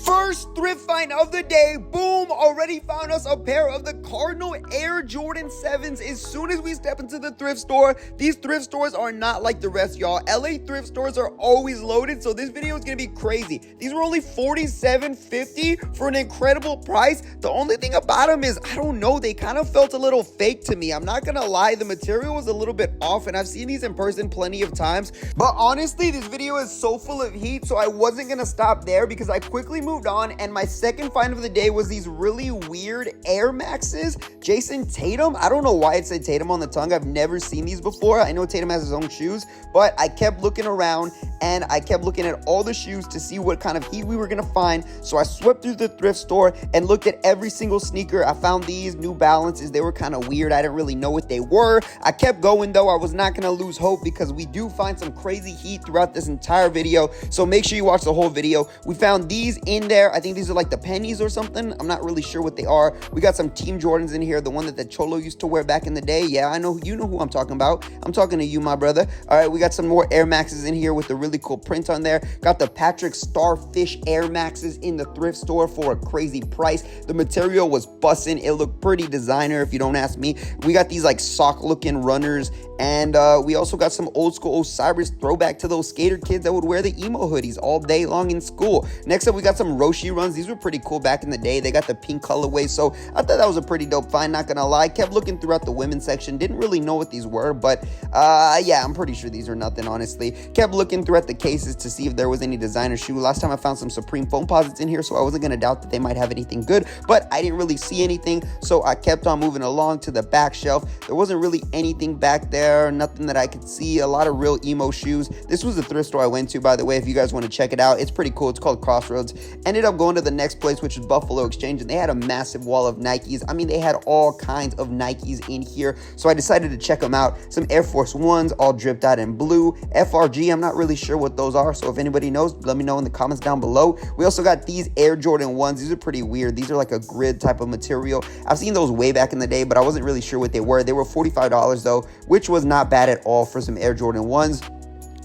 First thrift find of the day, boom, already found us a pair of the Cardinal Air Jordan 7s. As soon as we step into the thrift store, these thrift stores are not like the rest, y'all. LA thrift stores are always loaded, so this video is gonna be crazy. These were only $47.50 for an incredible price. The only thing about them is, I don't know, they kind of felt a little fake to me. I'm not gonna lie, the material was a little bit off, and I've seen these in person plenty of times, but honestly, this video is so full of heat, so I wasn't gonna stop there because I quickly moved on, and my second find of the day was these really weird Air Maxes. Jason Tatum, I don't know why it said Tatum on the tongue. I've never seen these before. I know Tatum has his own shoes, but I kept looking around and I kept looking at all the shoes to see what kind of heat we were gonna find. So I swept through the thrift store and looked at every single sneaker. I found these New Balances. They were kind of weird. I didn't really know what they were. I kept going though. I was not gonna lose hope because we do find some crazy heat throughout this entire video. So make sure you watch the whole video. We found these in there. I think these are like the pennies or something. I'm not really sure what they are. We got some Team Jordans in here, the one that the Cholo used to wear back in the day. Yeah, I know, you know who I'm talking about. I'm talking to you, my brother. All right, we got some more Air Maxes in here with the really cool print on there. Got the Patrick Starfish Air Maxes in the thrift store for a crazy price. The material was bussin'. It looked pretty designer if you don't ask me. We got these like sock looking runners, and we also got some old school Osiris throwback to those skater kids that would wear the emo hoodies all day long in school. Next up, we got some Roshi runs. These were pretty cool back in the day. They got the pink colorway, so I thought that was a pretty dope find, not gonna lie. Kept looking throughout the women's section, didn't really know what these were, but yeah, I'm pretty sure these are nothing, honestly. Kept looking throughout the cases to see if there was any designer shoe. Last time I found some Supreme foam posits in here, so I wasn't gonna doubt that they might have anything good, but I didn't really see anything, so I kept on moving along to the back shelf. There wasn't really anything back there, nothing that I could see. A lot of real emo shoes. This was the thrift store I went to, by the way, if you guys want to check it out. It's pretty cool. It's called Crossroads. Ended up going to the next place, which is Buffalo Exchange, and they had a massive wall of Nikes. I mean, they had all kinds of Nikes in here, so I decided to check them out. Some Air Force Ones, all dripped out in blue. FRG, I'm not really sure what those are, so if anybody knows, let me know in the comments down below. We also got these Air Jordan 1s. These are pretty weird. These are like a grid type of material. I've seen those way back in the day, but I wasn't really sure what they were. They were $45 though, which was not bad at all for some Air Jordan 1s.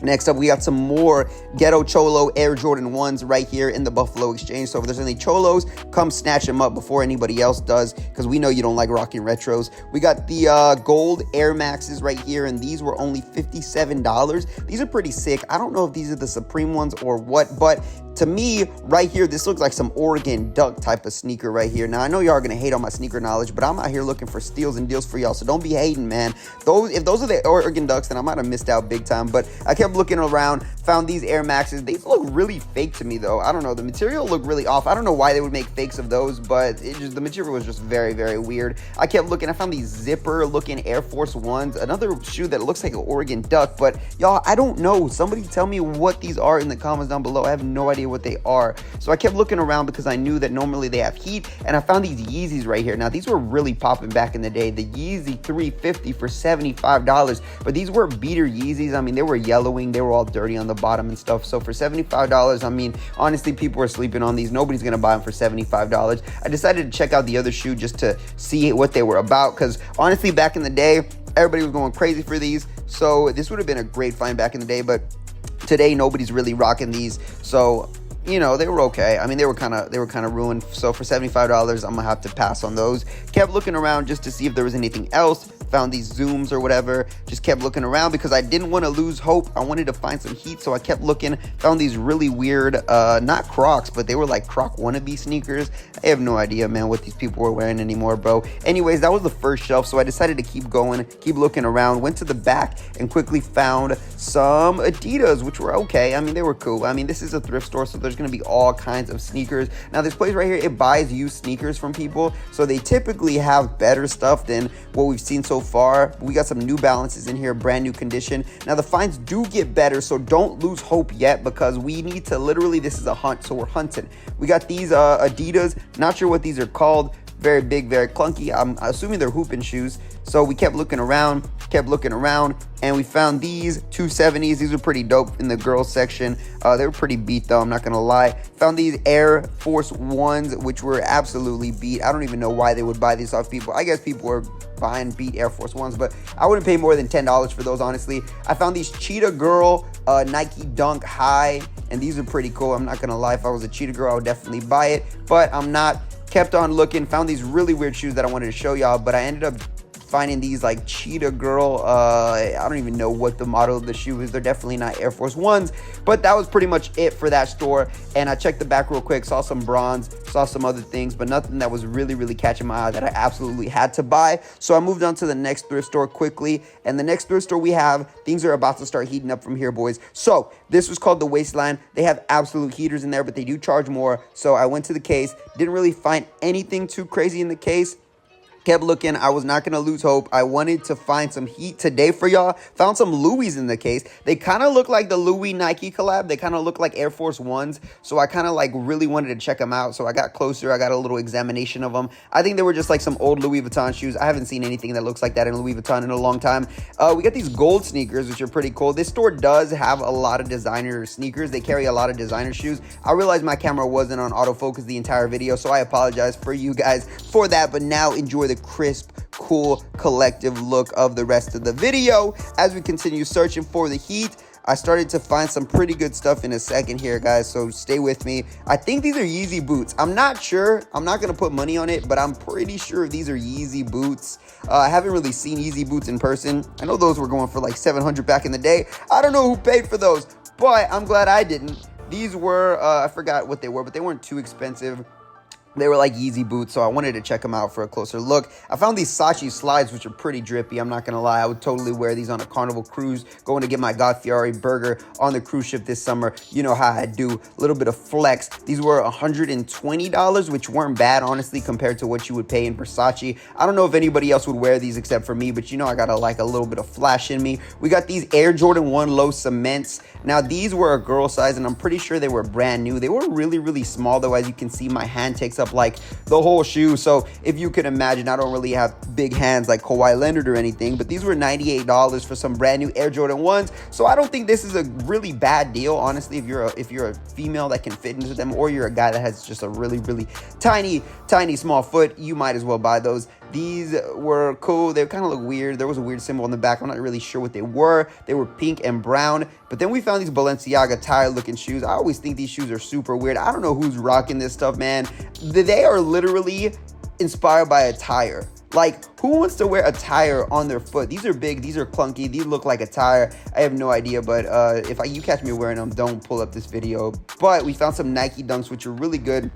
Next up, we got some more Ghetto Cholo Air Jordan 1s right here in the Buffalo Exchange. So if there's any Cholos, come snatch them up before anybody else does, because we know you don't like rocking retros. We got the gold Air Maxes right here, and these were only $57. These are pretty sick. I don't know if these are the Supreme ones or what, but to me, right here, this looks like some Oregon Duck type of sneaker right here. Now, I know y'all are going to hate on my sneaker knowledge, but I'm out here looking for steals and deals for y'all, so don't be hating, man. If those are the Oregon Ducks, then I might have missed out big time, but I kept looking around, found these Air Maxes. These look really fake to me, though. I don't know. The material looked really off. I don't know why they would make fakes of those, but the material was just very, very weird. I kept looking. I found these zipper-looking Air Force Ones, another shoe that looks like an Oregon Duck, but y'all, I don't know. Somebody tell me what these are in the comments down below. I have no idea what they are. So I kept looking around because I knew that normally they have heat, and I found these Yeezys right here. Now, these were really popping back in the day. The Yeezy 350 for $75, but these were beater Yeezys. I mean, they were yellowing. They were all dirty on the bottom and stuff. So for $75, I mean, honestly, people are sleeping on these. Nobody's going to buy them for $75. I decided to check out the other shoe just to see what they were about, because honestly, back in the day, everybody was going crazy for these. So this would have been a great find back in the day, but today nobody's really rocking these. So you know, they were okay. I mean, they were kind of ruined. So for $75, I'm gonna have to pass on those. Kept looking around just to see if there was anything else. Found these Zooms or whatever. Just kept looking around because I didn't want to lose hope. I wanted to find some heat, so I kept looking. Found these really weird, not Crocs, but they were like Croc wannabe sneakers. I have no idea, man, what these people were wearing anymore, bro. Anyways, that was the first shelf, so I decided to keep going, keep looking around. Went to the back and quickly found some Adidas, which were okay. I mean, they were cool. I mean, this is a thrift store, so there's gonna be all kinds of sneakers. Now, this place right here, it buys used sneakers from people, so they typically have better stuff than what we've seen so far. We got some New Balances in here, brand new condition. Now, the finds do get better, so don't lose hope yet, because we need to literally, this is a hunt, so we're hunting. We got these Adidas, not sure what these are called. Very big, very clunky. I'm assuming they're hooping shoes. So we kept looking around, and we found these 270s. These are pretty dope in the girls section. They were pretty beat though, I'm not gonna lie. Found these Air Force Ones, which were absolutely beat. I don't even know why they would buy these off people. I guess people were buying beat Air Force Ones, but I wouldn't pay more than $10 for those, honestly. I found these Cheetah Girl Nike Dunk High, and these are pretty cool. I'm not gonna lie, if I was a cheetah girl, I would definitely buy it, but I'm not. Kept on looking, found these really weird shoes that I wanted to show y'all, but I ended up finding these like cheetah girl, I don't even know what the model of the shoe is. They're definitely not Air Force Ones, but that was pretty much it for that store. And I checked the back real quick, saw some bronze, saw some other things, but nothing that was really catching my eye that I absolutely had to buy. So I moved on to the next thrift store quickly, and the next thrift store we have, things are about to start heating up from here, boys. So this was called the Wasteland. They have absolute heaters in there, but they do charge more. So I went to the case, didn't really find anything too crazy in the case. Kept looking. I was not going to lose hope. I wanted to find some heat today for y'all. Found some Louis in the case. They kind of look like the Louis Nike collab. They kind of look like Air Force Ones. So I kind of like really wanted to check them out. So I got closer. I got a little examination of them. I think they were just like some old Louis Vuitton shoes. I haven't seen anything that looks like that in Louis Vuitton in a long time. We got these gold sneakers, which are pretty cool. This store does have a lot of designer sneakers. They carry a lot of designer shoes. I realized my camera wasn't on autofocus the entire video, so I apologize for you guys for that. But now enjoy the crisp, cool, collective look of the rest of the video. As we continue searching for the heat, I started to find some pretty good stuff in a second here, guys, so stay with me. I think these are Yeezy boots. I'm not sure. I'm not going to put money on it, but I'm pretty sure these are Yeezy boots. I haven't really seen Yeezy boots in person. I know those were going for like $700 back in the day. I don't know who paid for those, but I'm glad I didn't. These were, I forgot what they were, but they weren't too expensive. They were like Yeezy boots, so I wanted to check them out for a closer look. I found these Saatchi slides, which are pretty drippy. I'm not going to lie. I would totally wear these on a Carnival cruise, going to get my God Fieri burger on the cruise ship this summer. You know how I do. A little bit of flex. These were $120, which weren't bad, honestly, compared to what you would pay in Versace. I don't know if anybody else would wear these except for me, but you know I got to like a little bit of flash in me. We got these Air Jordan 1 Low Cements. Now, these were a girl size, and I'm pretty sure they were brand new. They were really small, though. As you can see, my hand takes up like the whole shoe. So if you can imagine, I don't really have big hands like Kawhi Leonard or anything, but these were $98 for some brand new Air Jordan 1s. So I don't think this is a really bad deal, honestly, if you're a female that can fit into them, or you're a guy that has just a really tiny small foot, you might as well buy those. These were cool. They kind of look weird. There was a weird symbol on the back. I'm not really sure what they were. They were pink and brown. But then we found these Balenciaga tire looking shoes. I always think these shoes are super weird. I don't know who's rocking this stuff, man. They are literally inspired by a tire. Like, who wants to wear a tire on their foot? These are big. These are clunky. These look like a tire. I have no idea, but if you catch me wearing them, don't pull up this video. But we found some Nike Dunks, which are really good.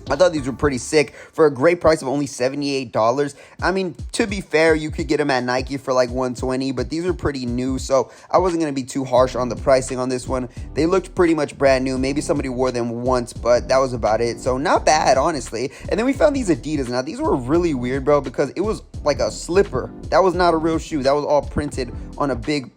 I thought these were pretty sick for a great price of only $78. I mean, to be fair, you could get them at Nike for like $120, but these are pretty new, so I wasn't going to be too harsh on the pricing on this one. They looked pretty much brand new. Maybe somebody wore them once, but that was about it. So not bad, honestly. And then we found these Adidas. Now, these were really weird, bro, because it was like a slipper. That was not a real shoe. That was all printed on a big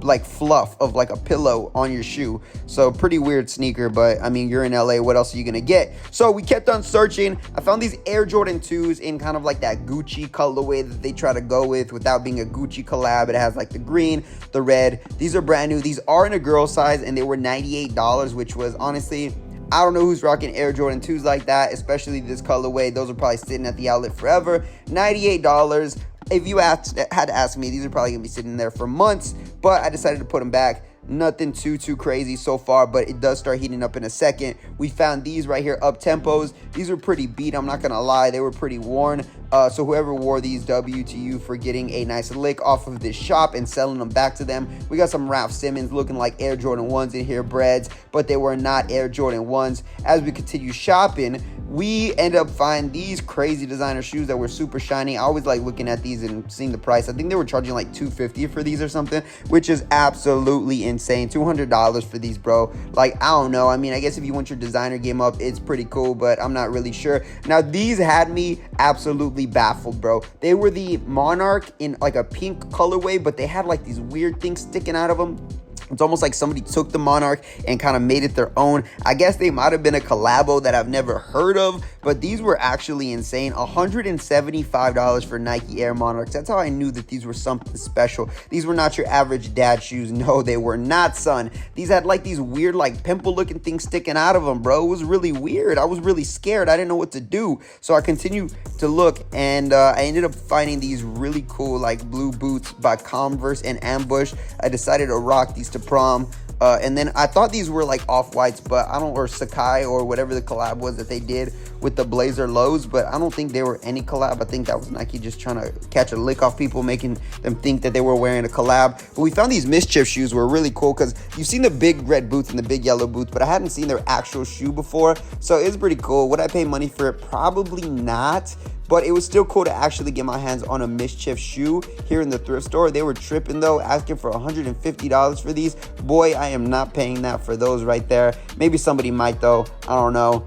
like fluff of like a pillow on your shoe. So pretty weird sneaker, but I mean, you're in LA, what else are you gonna get? So we kept on searching. I found these Air Jordan 2s in kind of like that Gucci colorway that they try to go with without being a Gucci collab. It has like the green, the red. These are brand new. These are in a girl size, and they were $98, which was honestly, I don't know who's rocking Air Jordan 2s like that, especially this colorway. Those are probably sitting at the outlet forever. $98. If you had to ask me, these are probably gonna be sitting there for months, but I decided to put them back. Nothing too crazy so far, but it does start heating up in a second. We found these right here, Up Tempos. These are pretty beat, I'm not gonna lie. They were pretty worn. So whoever wore these, W to you for getting a nice lick off of this shop and selling them back to them. We got some Ralph Simmons looking like Air Jordan 1s in here, breads, but they were not Air Jordan 1s. As we continue shopping, we end up finding these crazy designer shoes that were super shiny. I always like looking at these and seeing the price. I think they were charging like $250 for these or something, which is absolutely insane. $200 for these, bro. Like, I don't know. I mean, I guess if you want your designer game up, it's pretty cool, but I'm not really sure. Now, these had me absolutely baffled, bro. They were the Monarch in like a pink colorway, but they had like these weird things sticking out of them. It's almost like somebody took the Monarch and kind of made it their own. I guess they might have been a collabo that I've never heard of, but these were actually insane. $175 for Nike Air Monarchs. That's how I knew that these were something special. These were not your average dad shoes. No, they were not, son. These had like these weird like pimple looking things sticking out of them, bro. It was really weird. I was really scared. I didn't know what to do. So I continued to look, and I ended up finding these really cool like blue boots by Converse and Ambush. I decided to rock these to prom. And then I thought these were like off-whites, but I don't, or Sakai or whatever the collab was that they did with the Blazer lows, but I don't think they were any collab. I think that was Nike just trying to catch a lick off people, making them think that they were wearing a collab. But we found these Mischief shoes were really cool because you've seen the big red boots and the big yellow boots, but I hadn't seen their actual shoe before, so it's pretty cool. Would I pay money for it? Probably not. But it was still cool to actually get my hands on a Mischief shoe here in the thrift store. They were tripping though, asking for $150 for these. Boy, I am not paying that for those right there. Maybe somebody might though. I don't know.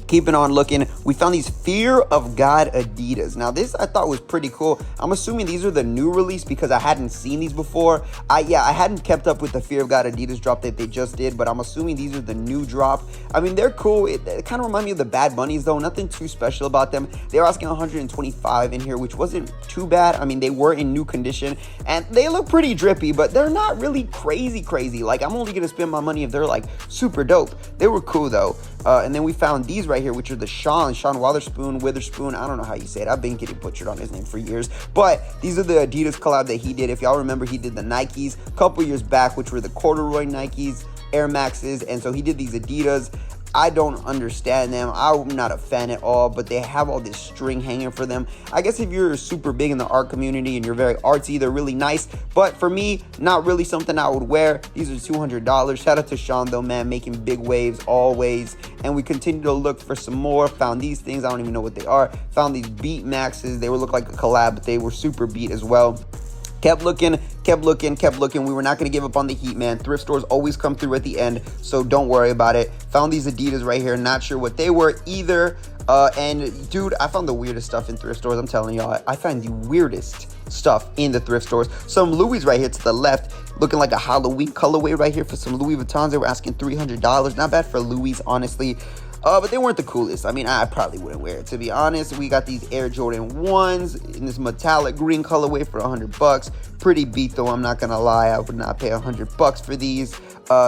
Keeping on looking, we found these Fear of God Adidas. Now this I thought was pretty cool. I'm assuming these are the new release because I hadn't seen these before. I hadn't kept up with the Fear of God Adidas drop that they just did, but I'm assuming these are the new drop. I mean, they're cool. It kind of remind me of the Bad Bunnies though. Nothing too special about them. They were asking 125 in here, which wasn't too bad. I mean, they were in new condition and they look pretty drippy, but they're not really crazy. Like, I'm only gonna spend my money if they're like super dope. They were cool though. And then we found these right here, which are the Sean Witherspoon. I don't know how you say it. I've been getting butchered on his name for years. But these are the Adidas collab that he did. If y'all remember, he did the Nikes a couple years back, which were the corduroy Nikes, Air Maxes. And so he did these Adidas. I don't understand them. I'm not a fan at all, but they have all this string hanging for them. I guess if you're super big in the art community and you're very artsy, they're really nice. But for me, not really something I would wear. These are $200. Shout out to Sean though, man, making big waves always. And we continue to look for some more. Found these things. I don't even know what they are. Found these Beat Maxes. They would look like a collab, but they were super beat as well. Kept looking. We were not going to give up on the heat, man. Thrift stores always come through at the end, so don't worry about it. Found these Adidas right here. Not sure what they were either. And dude, I found the weirdest stuff in thrift stores. I'm telling y'all, I find the weirdest stuff in the thrift stores. Some Louis right here to the left, looking like a Halloween colorway right here for some Louis Vuittons. They were asking $300. Not bad for Louis, honestly. But they weren't the coolest. I mean, I probably wouldn't wear it, to be honest. We got these Air Jordan 1s in this metallic green colorway for $100. Pretty beat, though, I'm not gonna lie. I would not pay $100 for these.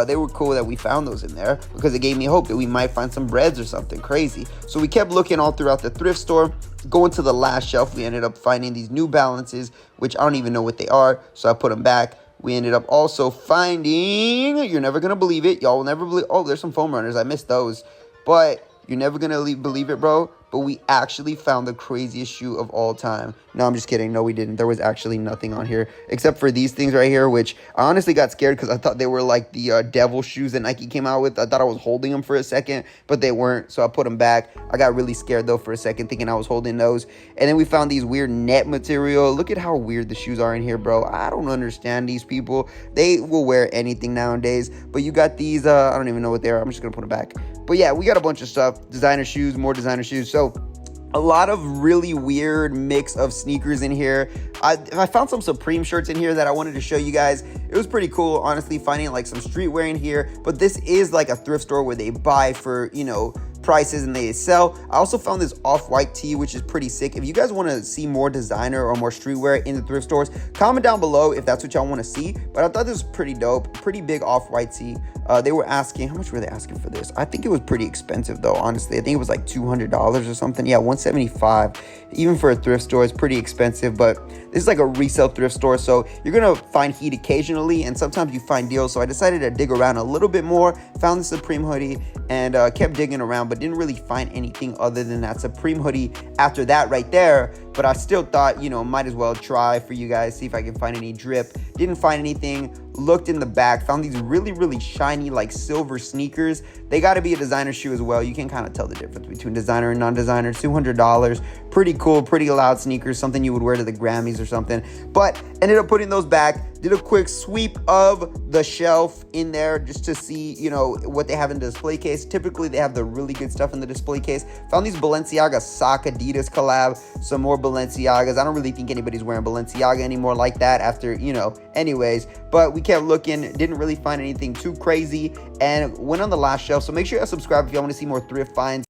They were cool that we found those in there because it gave me hope that we might find some breads or something crazy. So we kept looking all throughout the thrift store. Going to the last shelf, we ended up finding these New Balances, which I don't even know what they are, so I put them back. We ended up also finding, you're never gonna believe it. Y'all will never believe, oh, there's some foam runners. I missed those. But you're never going to believe it, bro. But we actually found the craziest shoe of all time. No, I'm just kidding. No, we didn't. There was actually nothing on here except for these things right here, which I honestly got scared because I thought they were like the devil shoes that Nike came out with. I thought I was holding them for a second, but they weren't. So I put them back. I got really scared, though, for a second, thinking I was holding those. And then we found these weird net material. Look at how weird the shoes are in here, bro. I don't understand these people. They will wear anything nowadays. But you got these, I don't even know what they are. I'm just going to put them back. But yeah, we got a bunch of stuff. Designer shoes, more designer shoes. So a lot of really weird mix of sneakers in here. I found some Supreme shirts in here that I wanted to show you guys. It was pretty cool, honestly, finding like some streetwear in here. But this is like a thrift store where they buy for, you know, prices and they sell. I also found this off-white tee, which is pretty sick. If you guys want to see more designer or more streetwear in the thrift stores, comment down below if that's what y'all want to see. But I thought this was pretty dope. Pretty big off-white tee. They were asking, how much were they asking for this? I think it was pretty expensive though, honestly. I think it was like $200 or something. Yeah, $175. Even for a thrift store, it's pretty expensive, but this is like a resale thrift store, so you're gonna find heat occasionally, and sometimes you find deals. So I decided to dig around a little bit more, found the Supreme hoodie, and kept digging around, but didn't really find anything other than that Supreme hoodie after that right there. But I still thought, you know, might as well try for you guys, see if I can find any drip. Didn't find anything. Looked in the back, found these really shiny like silver sneakers. They got to be a designer shoe as well. You can kind of tell the difference between designer and non-designer. $200, pretty cool, pretty loud sneakers, something you would wear to the Grammys or something. But ended up putting those back. Did a quick sweep of the shelf in there just to see, you know, what they have in the display case. Typically they have the really good stuff in the display case. Found these Balenciaga sock Adidas collab, some more Balenciagas. I don't really think anybody's wearing Balenciaga anymore like that after, you know, anyways. But we kept looking, didn't really find anything too crazy, and went on the last shelf. So make sure you subscribe if y'all want to see more thrift finds.